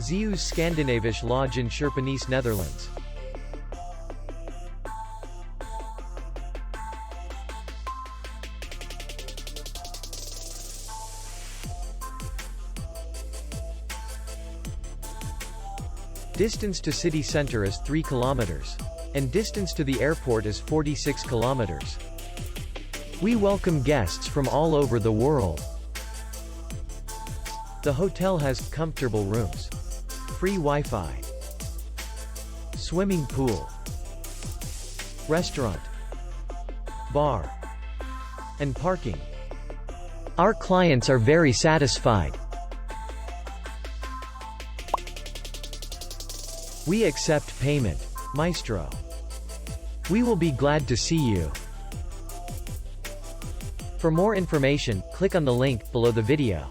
Zeeuws Scandinavische Lodge in Scherpenisse, Netherlands. Distance to city center is 3 kilometers. And distance to the airport is 46 kilometers. We welcome guests from all over the world. The hotel has comfortable rooms, free Wi-Fi, swimming pool, restaurant, bar, and parking. Our clients are very satisfied. We accept payment, Maestro. We will be glad to see you. For more information, click on the link below the video.